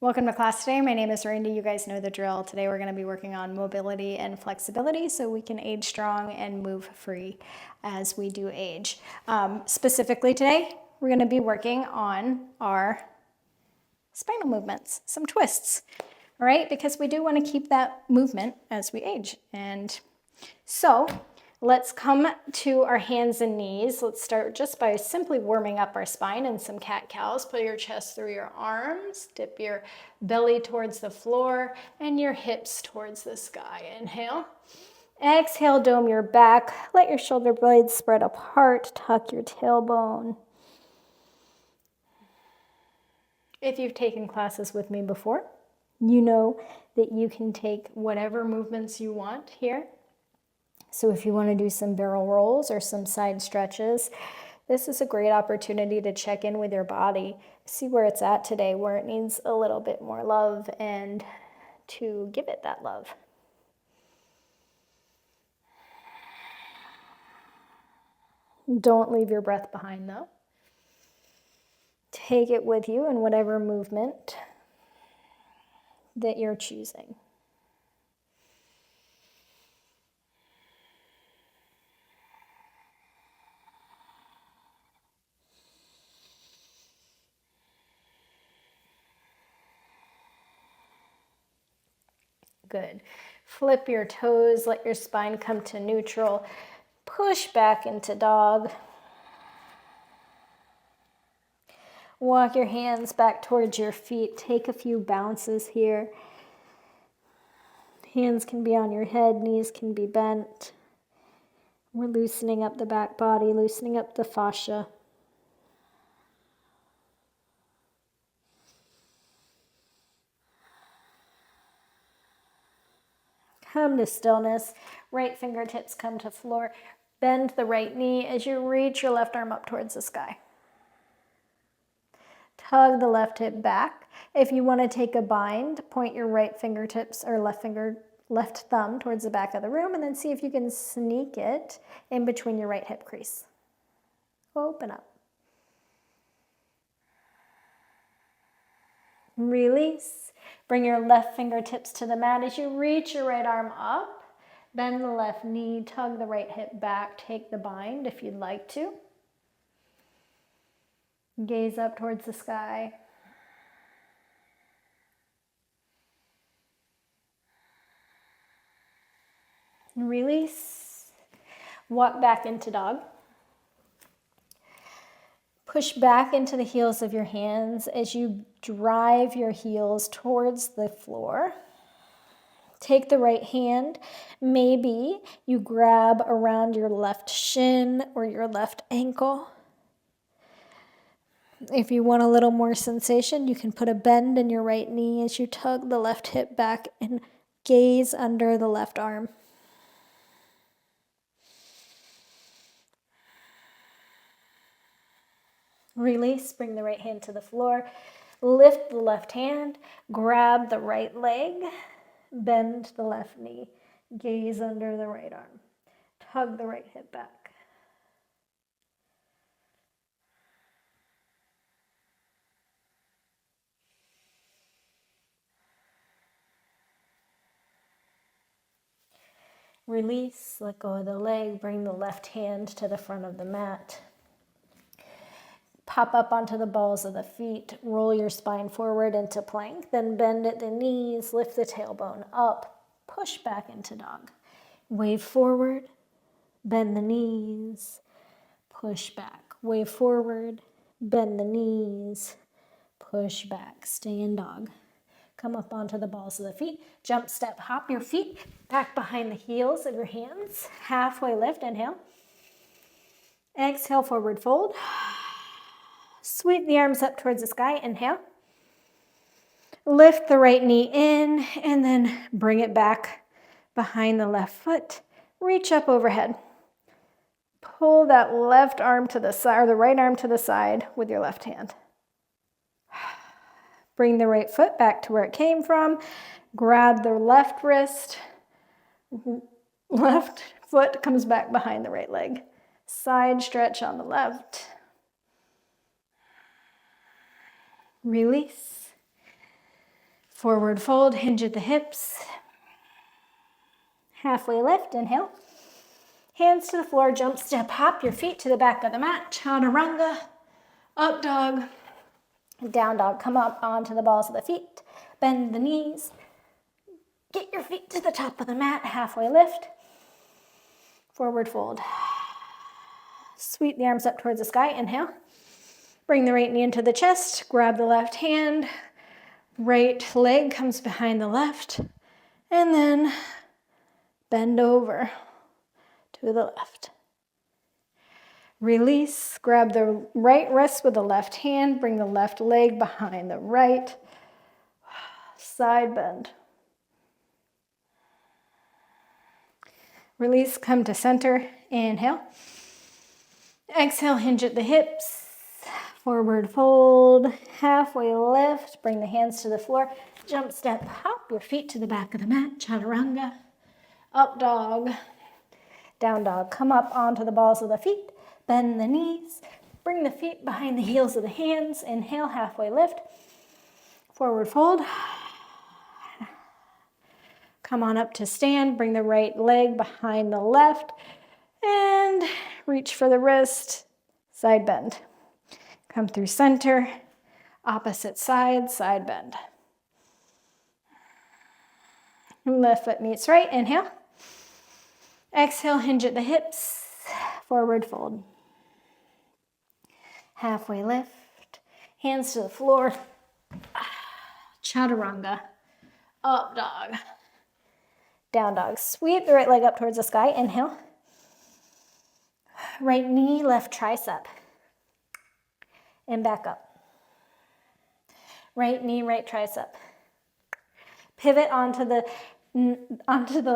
Welcome to class today. My name is Randy. You guys know the drill. Today we're going to be working on mobility and flexibility so we can age strong and move free as we do age. Specifically today, we're going to be working on our spinal movements, some twists, all right? Because we do want to keep that movement as we age. And so let's come to our hands and knees. Let's start just by simply warming up our spine and some cat-cows. Put your chest through your arms, dip your belly towards the floor and your hips towards the sky. Inhale. Exhale, dome your back. Let your shoulder blades spread apart. Tuck your tailbone. If you've taken classes with me before, you know that you can take whatever movements you want here. So if you want to do some barrel rolls or some side stretches, this is a great opportunity to check in with your body, see where it's at today, where it needs a little bit more love, and to give it that love. Don't leave your breath behind though. Take it with you in whatever movement that you're choosing. Good. Flip your toes, let your spine come to neutral. Push back into dog. Walk your hands back towards your feet. Take a few bounces here. Hands can be on your head, knees can be bent. We're loosening up the back body, loosening up the fascia. Come to stillness. Right fingertips come to floor. Bend the right knee as you reach your left arm up towards the sky. Tug the left hip back. If you want to take a bind, point your right fingertips or left thumb towards the back of the room and then see if you can sneak it in between your right hip crease. Open up. Release. Bring your left fingertips to the mat as you reach your right arm up. Bend the left knee, tug the right hip back, take the bind if you'd like to. Gaze up towards the sky. Release. Walk back into dog. Push back into the heels of your hands as you drive your heels towards the floor. Take the right hand. Maybe you grab around your left shin or your left ankle. If you want a little more sensation, you can put a bend in your right knee as you tug the left hip back and gaze under the left arm. Release, bring the right hand to the floor. Lift the left hand, grab the right leg, bend the left knee, gaze under the right arm. Tug the right hip back. Release, let go of the leg, bring the left hand to the front of the mat. Pop up onto the balls of the feet, roll your spine forward into plank, then bend at the knees, lift the tailbone up, push back into dog. Wave forward, bend the knees, push back. Wave forward, bend the knees, push back. Stay in dog. Come up onto the balls of the feet, jump, step, hop your feet back behind the heels of your hands. Halfway lift, inhale. Exhale, forward fold. Sweep the arms up towards the sky, inhale. Lift the right knee in and then bring it back behind the left foot. Reach up overhead. Pull that left arm to the side or the right arm to the side with your left hand. Bring the right foot back to where it came from. Grab the left wrist. Left foot comes back behind the right leg. Side stretch on the left. Release. Forward fold, hinge at the hips. Halfway lift, inhale. Hands to the floor, jump step, hop your feet to the back of the mat. Chaturanga, up dog, down dog. Come up onto the balls of the feet. Bend the knees. Get your feet to the top of the mat, halfway lift. Forward fold. Sweep the arms up towards the sky, inhale. Bring the right knee into the chest, grab the left hand. Right leg comes behind the left. And then bend over to the left. Release, grab the right wrist with the left hand, bring the left leg behind the right. Side bend. Release, come to center, inhale. Exhale, hinge at the hips. Forward fold, halfway lift, bring the hands to the floor. Jump step, hop your feet to the back of the mat, chaturanga. Up dog, down dog. Come up onto the balls of the feet, bend the knees, bring the feet behind the heels of the hands. Inhale, halfway lift, forward fold. Come on up to stand, bring the right leg behind the left, and reach for the wrist, side bend. Come through center, opposite side, side bend. Left foot meets right, inhale. Exhale, hinge at the hips, forward fold. Halfway lift, hands to the floor, chaturanga, up dog, down dog. Sweep the right leg up towards the sky, inhale. Right knee, left tricep, and back up. Right knee, right tricep. Pivot onto the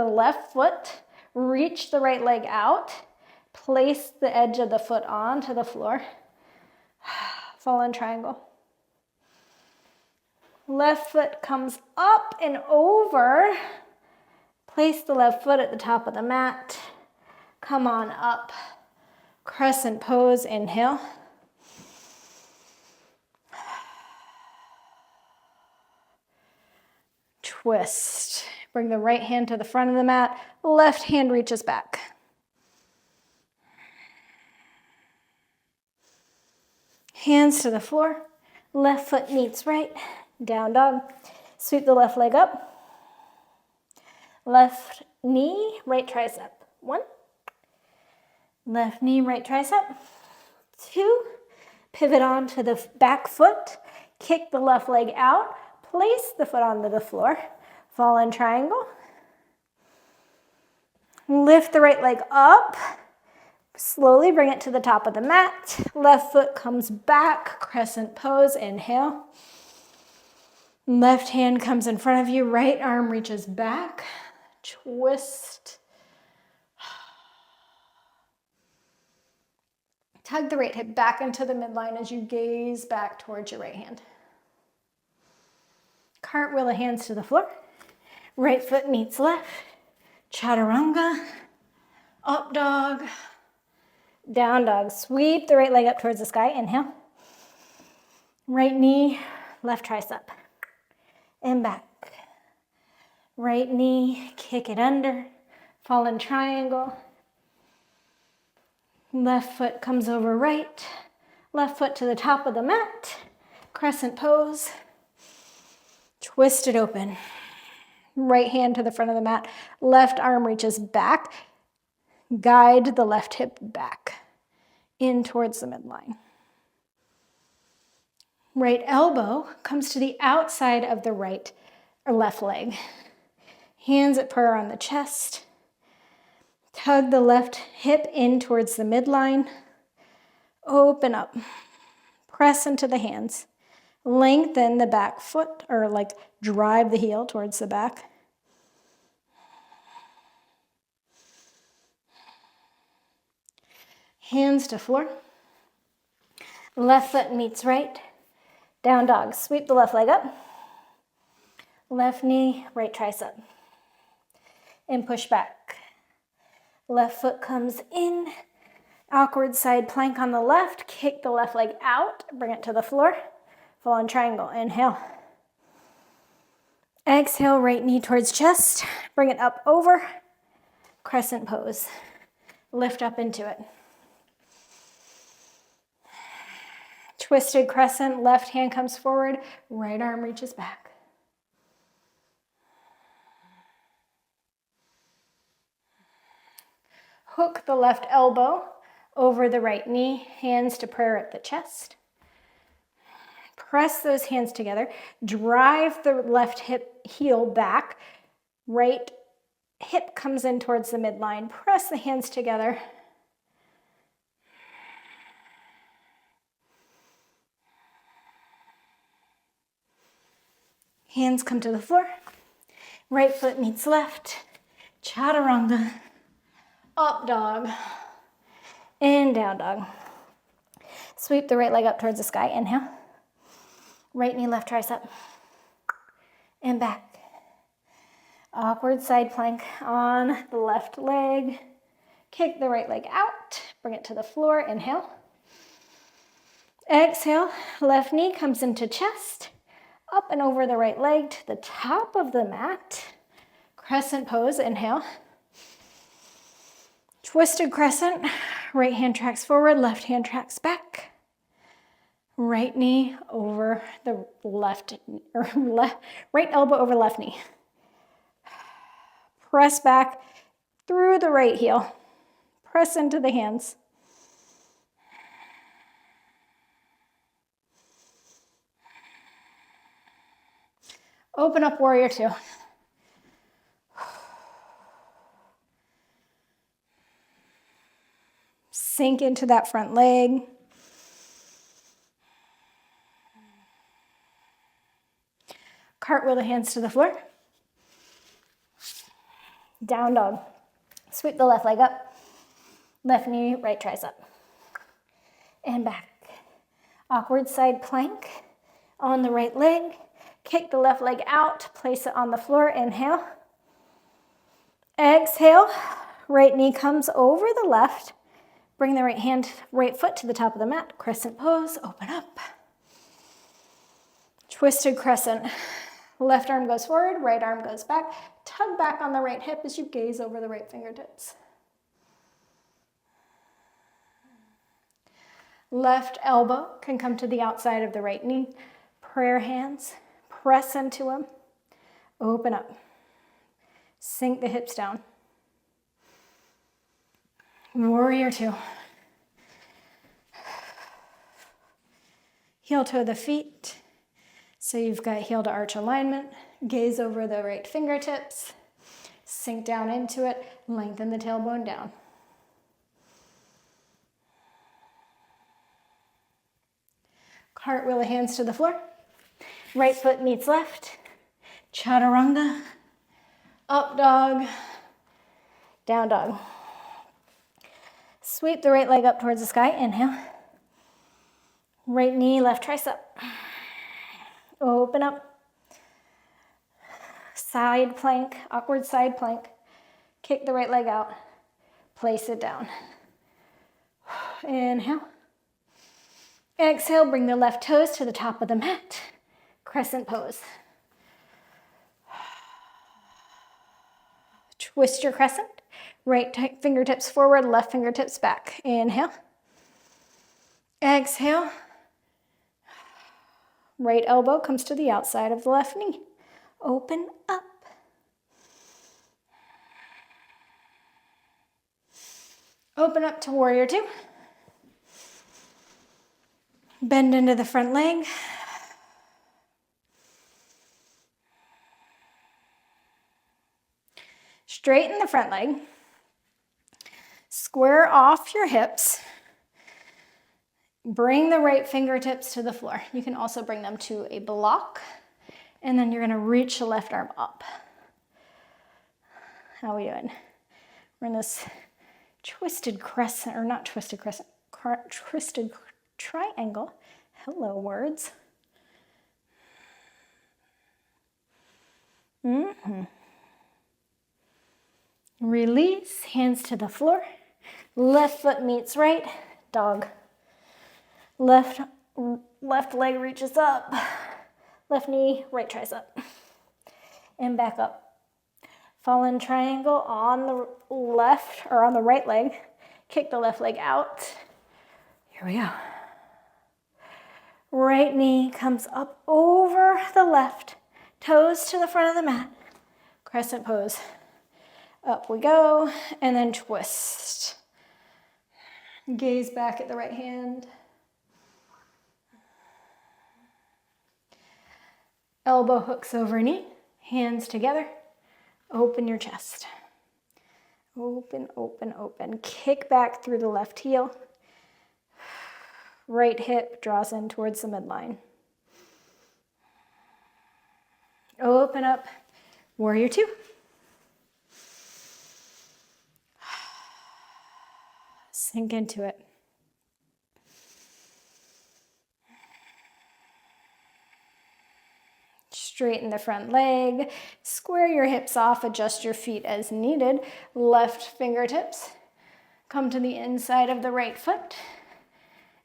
left foot. Reach the right leg out. Place the edge of the foot onto the floor. Fallen triangle. Left foot comes up and over. Place the left foot at the top of the mat. Come on up. Crescent pose, inhale. Twist. Bring the right hand to the front of the mat. Left hand reaches back. Hands to the floor. Left foot meets right. Down dog. Sweep the left leg up. Left knee, right tricep. 1. Left knee, right tricep. 2. Pivot onto the back foot. Kick the left leg out. Place the foot onto the floor. Fallen triangle. Lift the right leg up. Slowly bring it to the top of the mat. Left foot comes back. Crescent pose. Inhale. Left hand comes in front of you. Right arm reaches back. Twist. Tug the right hip back into the midline as you gaze back towards your right hand. Cartwheel the hands to the floor. Right foot meets left. Chaturanga. Up dog. Down dog. Sweep the right leg up towards the sky. Inhale. Right knee, left tricep. And back. Right knee, kick it under. Fallen triangle. Left foot comes over right. Left foot to the top of the mat. Crescent pose. Twist it open. Right hand to the front of the mat. Left arm reaches back. Guide the left hip back in towards the midline. Right elbow comes to the outside of the right or left leg. Hands at prayer on the chest. Tug the left hip in towards the midline. Open up. Press into the hands. Lengthen the back foot, or like drive the heel towards the back. Hands to floor. Left foot meets right. Down dog. Sweep the left leg up. Left knee, right tricep. And push back. Left foot comes in. Awkward side plank on the left. Kick the left leg out. Bring it to the floor. Fallen triangle. Inhale. Exhale, right knee towards chest. Bring it up over. Crescent pose. Lift up into it. Twisted crescent, left hand comes forward, right arm reaches back. Hook the left elbow over the right knee, hands to prayer at the chest. Press those hands together. Drive the left hip heel back. Right hip comes in towards the midline. Press the hands together. Hands come to the floor. Right foot meets left. Chaturanga. Up dog. And down dog. Sweep the right leg up towards the sky. Inhale. Right knee, left tricep. And back. Awkward side plank on the left leg. Kick the right leg out. Bring it to the floor. Inhale. Exhale. Left knee comes into chest. Up and over the right leg to the top of the mat. Crescent pose. Inhale. Twisted crescent. Right hand tracks forward. Left hand tracks back. Right knee over the right elbow over left knee. Press back through the right heel. Press into the hands. Open up warrior two. Sink into that front leg. Cartwheel the hands to the floor. Down dog. Sweep the left leg up. Left knee, right tricep. And back. Awkward side plank on the right leg. Kick the left leg out. Place it on the floor. Inhale. Exhale. Right knee comes over the left. Bring the right foot to the top of the mat. Crescent pose. Open up. Twisted crescent. Left arm goes forward, right arm goes back. Tug back on the right hip as you gaze over the right fingertips. Left elbow can come to the outside of the right knee. Prayer hands, press into them. Open up. Sink the hips down. Warrior two. Heel toe the feet. So you've got heel to arch alignment, gaze over the right fingertips, sink down into it, lengthen the tailbone down. Cartwheel the hands to the floor, right foot meets left, chaturanga, up dog, down dog. Sweep the right leg up towards the sky, inhale. Right knee, left tricep. Open up. Side plank, awkward side plank. Kick the right leg out. Place it down. Inhale. Exhale, bring the left toes to the top of the mat. Crescent pose. Twist your crescent. Right fingertips forward, left fingertips back. Inhale. Exhale. Right elbow comes to the outside of the left knee. Open up. Open up to warrior two. Bend into the front leg. Straighten the front leg. Square off your hips. Bring the right fingertips to the floor. You can also bring them to a block, and then you're gonna reach the left arm up. How are we doing? We're in this twisted crescent, or not twisted crescent, twisted triangle. Hello, words. Release, hands to the floor. Left foot meets right, dog. Left leg reaches up. Left knee, right tricep. and back up. Fallen triangle on the left, or on the right leg. Kick the left leg out. Here we go. Right knee comes up over the left. Toes to the front of the mat. Crescent pose. Up we go, and then twist. Gaze back at the right hand. Elbow hooks over knee, hands together. Open your chest. Open, open, open. Kick back through the left heel. Right hip draws in towards the midline. Open up, warrior two. Sink into it. Straighten the front leg, square your hips off, adjust your feet as needed. Left fingertips come to the inside of the right foot,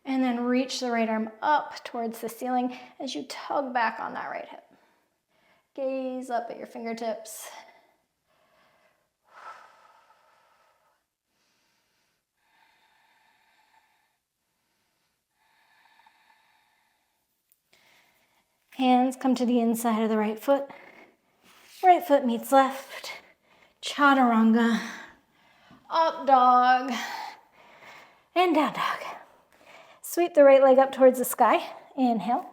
and then reach the right arm up towards the ceiling as you tug back on that right hip. Gaze up at your fingertips. Hands come to the inside of the right foot. Right foot meets left. Chaturanga. Up dog. And down dog. Sweep the right leg up towards the sky. Inhale.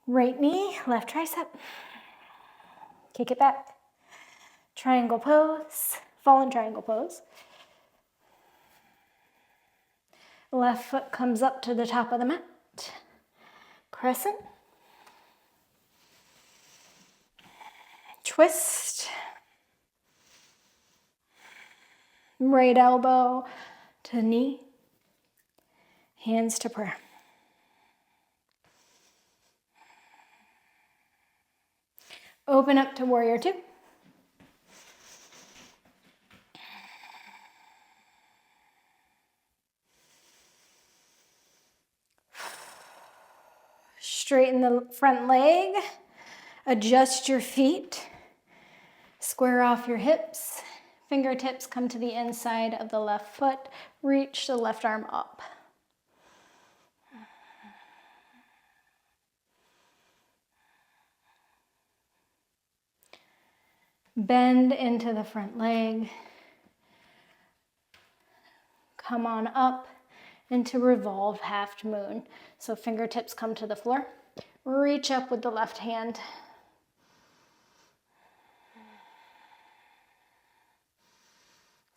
Right knee, left tricep. Kick it back. Triangle pose. Fallen triangle pose. Left foot comes up to the top of the mat. Crescent. Twist. Right elbow to knee. Hands to prayer. Open up to warrior two. Straighten the front leg. Adjust your feet. Square off your hips. Fingertips come to the inside of the left foot. Reach the left arm up. Bend into the front leg. Come on up into revolve half moon. So fingertips come to the floor. Reach up with the left hand.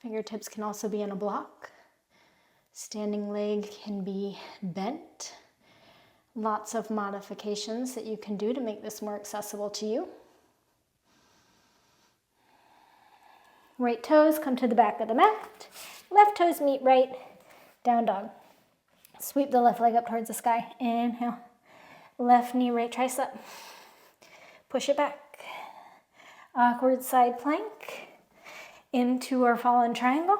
Fingertips can also be in a block. Standing leg can be bent. Lots of modifications that you can do to make this more accessible to you. Right toes come to the back of the mat. Left toes meet right. Down dog. Sweep the left leg up towards the sky. Inhale. Left knee, right tricep. Push it back. Awkward side plank. Into our fallen triangle.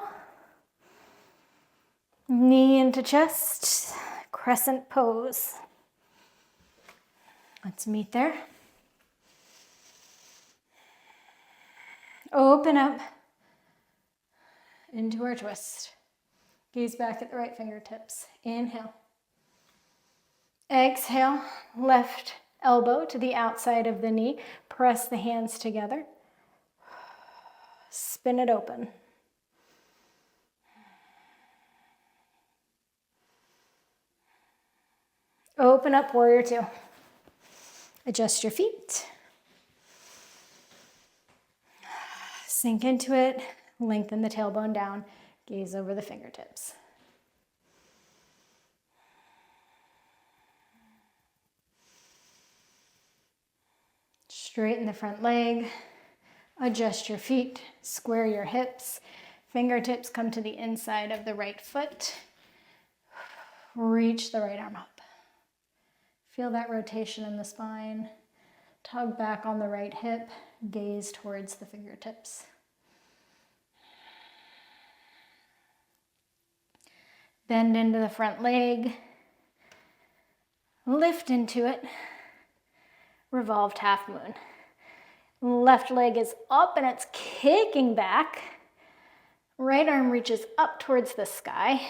Knee into chest. Crescent pose. Let's meet there. Open up into our twist. Gaze back at the right fingertips. Inhale. Exhale, left elbow to the outside of the knee. Press the hands together. Spin it open. Open up, warrior two. Adjust your feet. Sink into it. Lengthen the tailbone down. Gaze over the fingertips. Straighten the front leg. Adjust your feet. Square your hips. Fingertips come to the inside of the right foot. Reach the right arm up. Feel that rotation in the spine. Tug back on the right hip. Gaze towards the fingertips. Bend into the front leg. Lift into it. Revolved half moon. Left leg is up and it's kicking back. Right arm reaches up towards the sky.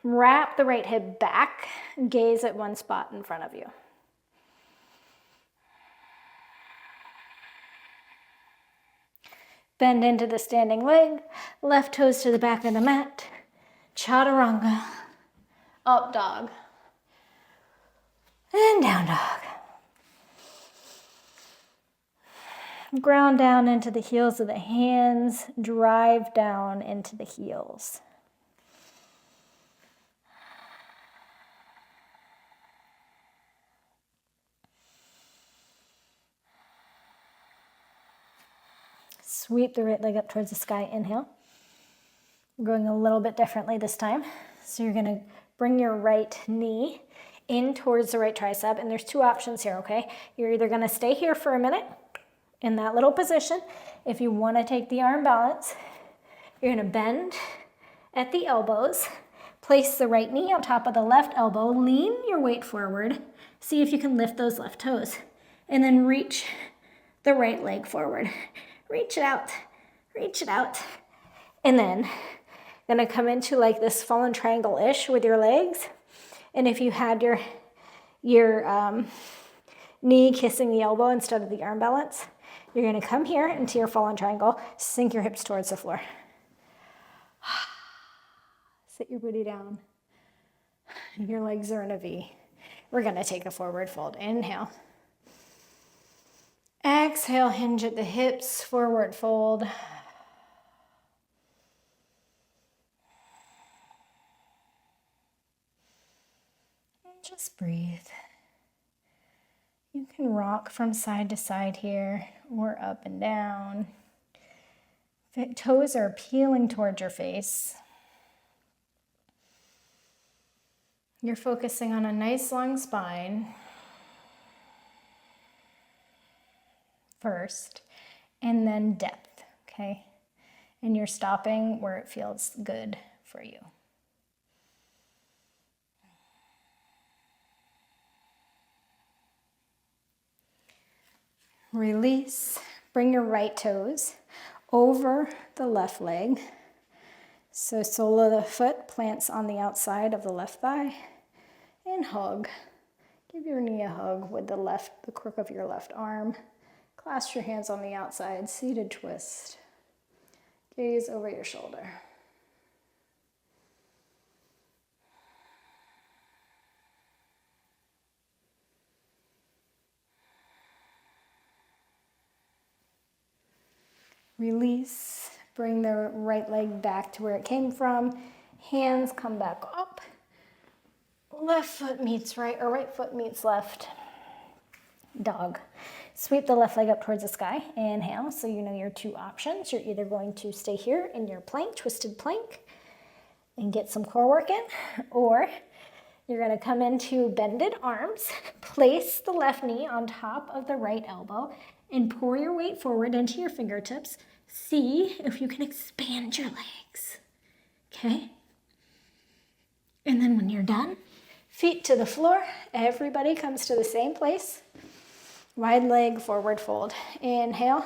Wrap the right hip back. Gaze at one spot in front of you. Bend into the standing leg. Left toes to the back of the mat. Chaturanga. Up dog. And down dog. Ground down into the heels of the hands. Drive down into the heels. Sweep the right leg up towards the sky. Inhale. We're going a little bit differently this time. So you're going to bring your right knee in towards the right tricep. And there's two options here, okay? You're either going to stay here for a minute in that little position. If you want to take the arm balance, you're going to bend at the elbows. Place the right knee on top of the left elbow. Lean your weight forward. See if you can lift those left toes. And then reach the right leg forward. Reach it out. Reach it out. And then gonna come into like this fallen triangle-ish with your legs. And if you had your knee kissing the elbow instead of the arm balance, you're gonna come here into your fallen triangle, sink your hips towards the floor. Sit your booty down. Your legs are in a V. We're gonna take a forward fold. Inhale. Exhale, hinge at the hips, forward fold. And just breathe. You can rock from side to side here or up and down. Toes are peeling towards your face. You're focusing on a nice long spine first, and then depth, okay? And you're stopping where it feels good for you. Release. Bring your right toes over the left leg. So sole of the foot plants on the outside of the left thigh. And hug. Give your knee a hug with the crook of your left arm. Clasp your hands on the outside, seated twist. Gaze over your shoulder. Release. Bring the right leg back to where it came from. Hands come back up. Left foot meets right, or right foot meets left. Dog. Sweep the left leg up towards the sky. Inhale. So you know your two options. You're either going to stay here in your plank, twisted plank, and get some core work in, or you're going to come into bended arms. Place the left knee on top of the right elbow and pour your weight forward into your fingertips. See if you can expand your legs. Okay? And then when you're done, feet to the floor. Everybody comes to the same place. Wide leg, forward fold. Inhale.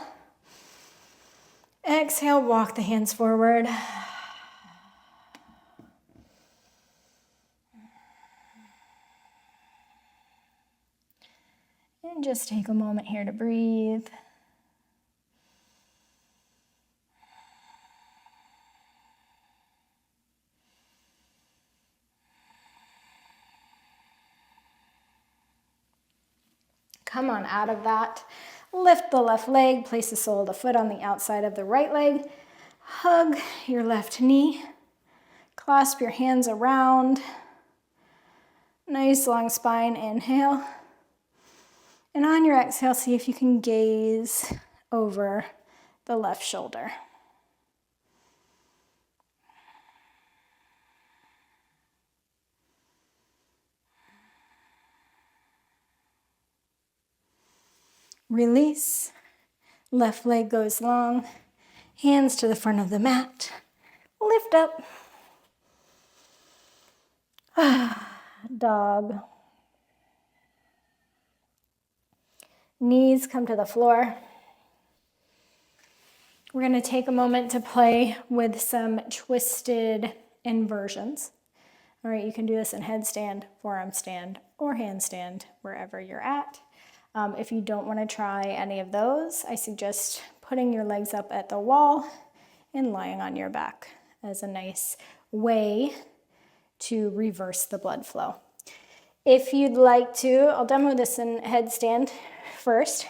Exhale, walk the hands forward. And just take a moment here to breathe. Come on out of that. Lift the left leg, place the sole of the foot on the outside of the right leg. Hug your left knee. Clasp your hands around. Nice long spine, inhale. And on your exhale, see if you can gaze over the left shoulder. Release. Left leg goes long. Hands to the front of the mat. Lift up. Dog. Knees come to the floor. We're going to take a moment to play with some twisted inversions. All right, you can do this in headstand, forearm stand, or handstand, wherever you're at. If you don't want to try any of those, I suggest putting your legs up at the wall and lying on your back as a nice way to reverse the blood flow. If you'd like to, I'll demo this in headstand first.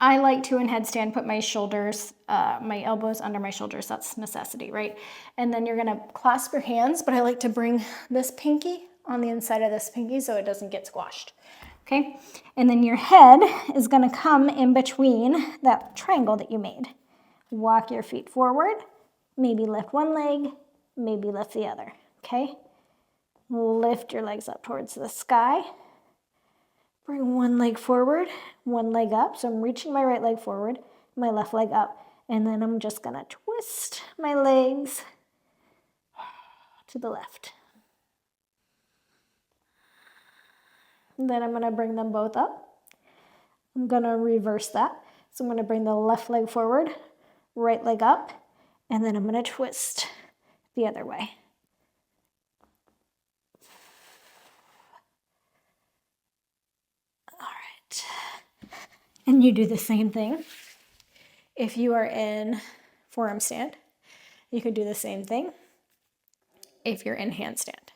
I like to, in headstand, put my shoulders, my elbows under my shoulders. That's necessity, right? And then you're gonna clasp your hands, but I like to bring this pinky on the inside of this pinky so it doesn't get squashed, okay? And then your head is gonna come in between that triangle that you made. Walk your feet forward, maybe lift one leg, maybe lift the other, okay? Lift your legs up towards the sky. Bring one leg forward, one leg up. So I'm reaching my right leg forward, my left leg up. And then I'm just gonna twist my legs to the left. And then I'm gonna bring them both up. I'm gonna reverse that. So I'm gonna bring the left leg forward, right leg up, and then I'm gonna twist the other way. And you do the same thing. If you are in forearm stand, you could do the same thing if you're in handstand,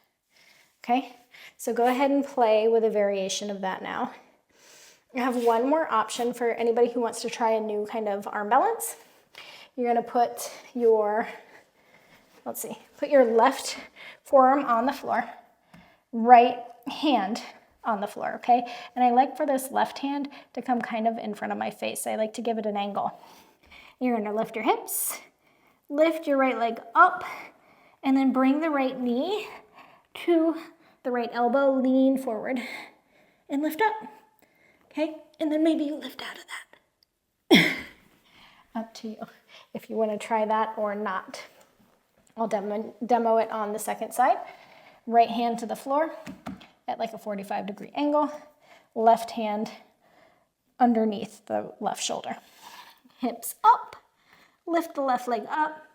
okay? So go ahead and play with a variation of that now. I have one more option for anybody who wants to try a new kind of arm balance. You're gonna put your, put your left forearm on the floor, right hand on the floor, okay? And I like for this left hand to come kind of in front of my face. I like to give it an angle. You're gonna lift your hips, lift your right leg up, and then bring the right knee to the right elbow, lean forward, and lift up, okay? And then maybe you lift out of that. Up to you, if you wanna try that or not. I'll demo it on the second side. Right hand to the floor at like a 45-degree angle, left hand underneath the left shoulder. Hips up, lift the left leg up,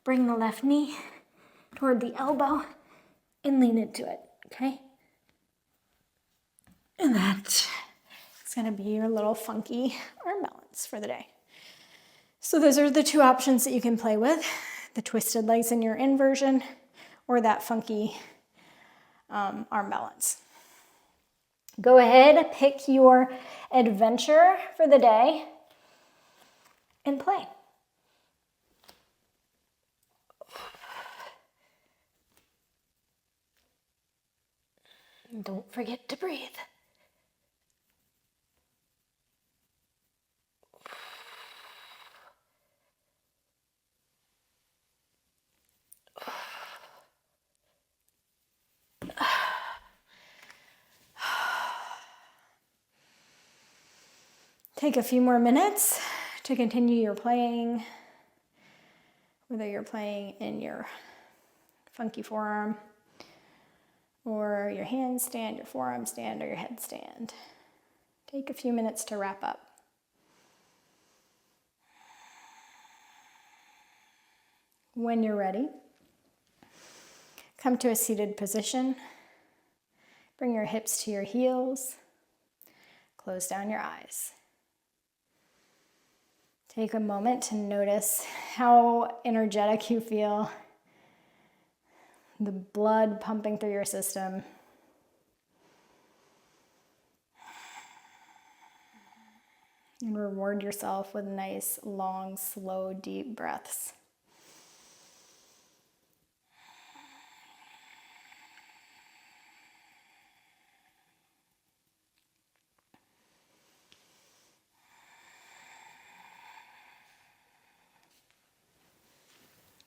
bring the left knee toward the elbow and lean into it, okay? And that is gonna be your little funky arm balance for the day. So those are the two options that you can play with, the twisted legs in your inversion or that funky arm balance. Go ahead, pick your adventure for the day and play. Don't forget to breathe. Take a few more minutes to continue your playing, whether you're playing in your funky forearm or your handstand, your forearm stand, or your headstand. Take a few minutes to wrap up. When you're ready, come to a seated position. Bring your hips to your heels. Close down your eyes. Take a moment to notice how energetic you feel, the blood pumping through your system. And reward yourself with nice, long, slow, deep breaths.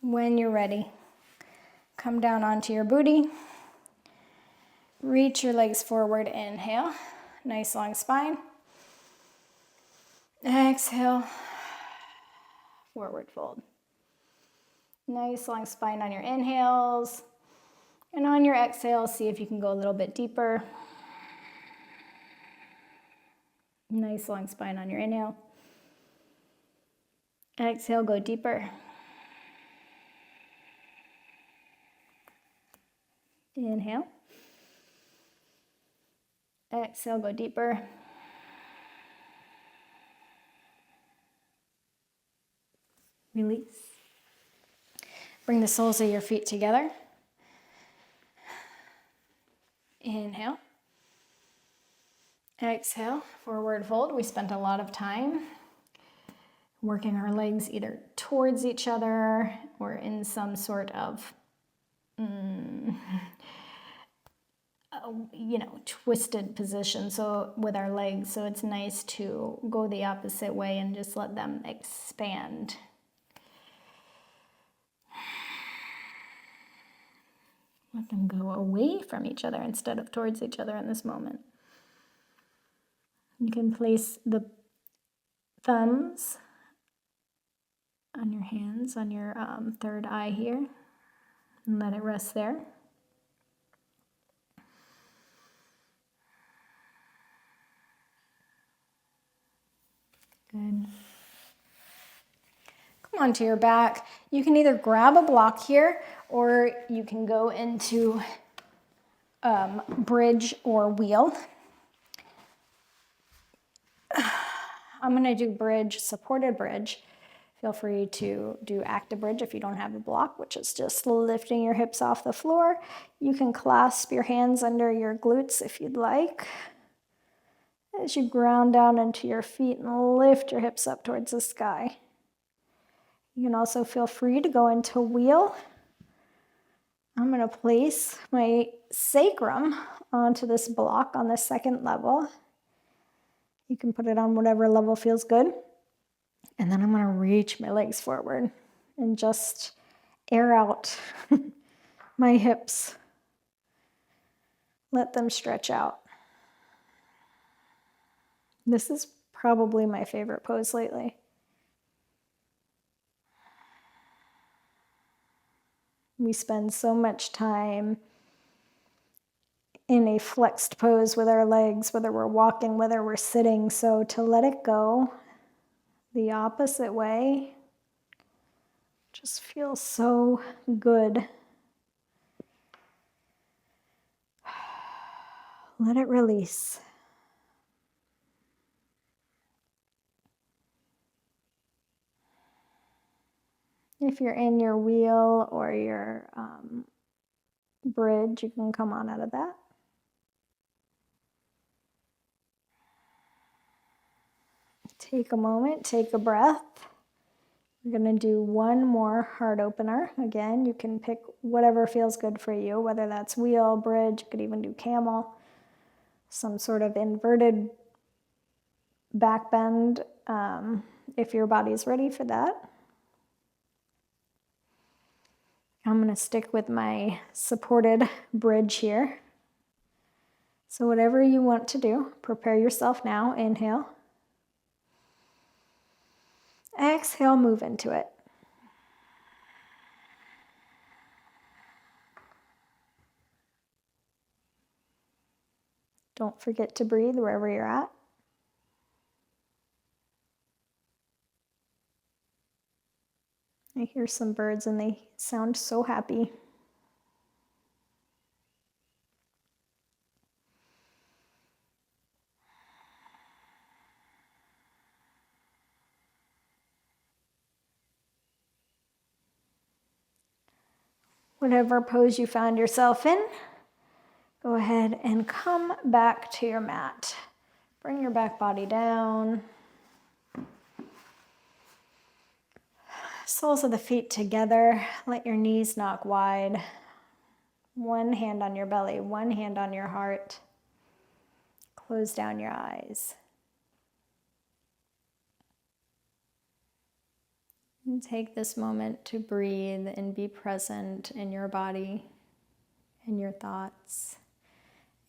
When you're ready, come down onto your booty. Reach your legs forward, inhale. Nice long spine. Exhale, forward fold. Nice long spine on your inhales. And on your exhale, see if you can go a little bit deeper. Nice long spine on your inhale. Exhale, go deeper. Inhale. Exhale, go deeper. Release. Bring the soles of your feet together. Inhale. Exhale, forward fold. We spent a lot of time working our legs either towards each other or in some sort of, twisted position. So with our legs, so it's nice to go the opposite way and just let them expand. Let them go away from each other instead of towards each other in this moment. You can place the thumbs on your hands, on your third eye here, and let it rest there. Good. Come onto your back. You can either grab a block here, or you can go into bridge or wheel. I'm going to do bridge, supported bridge. Feel free to do active bridge if you don't have a block, which is just lifting your hips off the floor. You can clasp your hands under your glutes if you'd like. As you ground down into your feet and lift your hips up towards the sky. You can also feel free to go into wheel. I'm going to place my sacrum onto this block on the second level. You can put it on whatever level feels good. And then I'm going to reach my legs forward and just air out my hips. Let them stretch out. This is probably my favorite pose lately. We spend so much time in a flexed pose with our legs, whether we're walking, whether we're sitting. So to let it go the opposite way just feels so good. Let it release. If you're in your wheel or your bridge, you can come on out of that. Take a moment, take a breath. We're going to do one more heart opener. Again, you can pick whatever feels good for you, whether that's wheel, bridge, you could even do camel, some sort of inverted back bend if your body's ready for that. I'm going to stick with my supported bridge here. So whatever you want to do, prepare yourself now. Inhale. Exhale, move into it. Don't forget to breathe wherever you're at. I hear some birds and they sound so happy. Whatever pose you found yourself in, go ahead and come back to your mat. Bring your back body down. Soles of the feet together. Let your knees knock wide. One hand on your belly, one hand on your heart. Close down your eyes. And take this moment to breathe and be present in your body and your thoughts.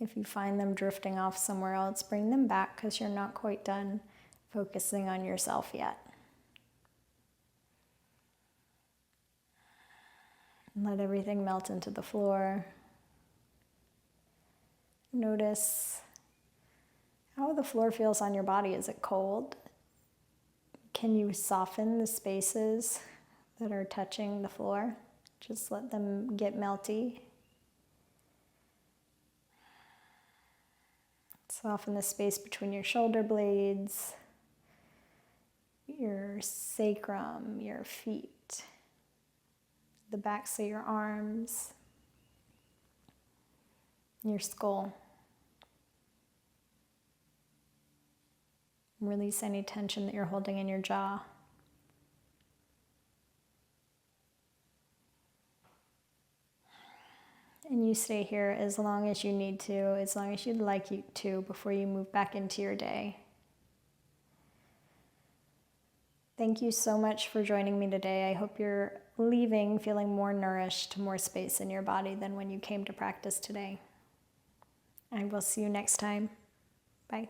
If you find them drifting off somewhere else, bring them back because you're not quite done focusing on yourself yet. And let everything melt into the floor. Notice How the floor feels on your body. Is it cold? Can you soften the spaces that are touching the floor? Just let them get melty. Soften the space between your shoulder blades, your sacrum, your feet, the backs of your arms, your skull. Release any tension that you're holding in your jaw. And you stay here as long as you need to, as long as you'd like to, before you move back into your day. Thank you so much for joining me today. I hope you're leaving feeling more nourished, more space in your body than when you came to practice today. I will see you next time. Bye.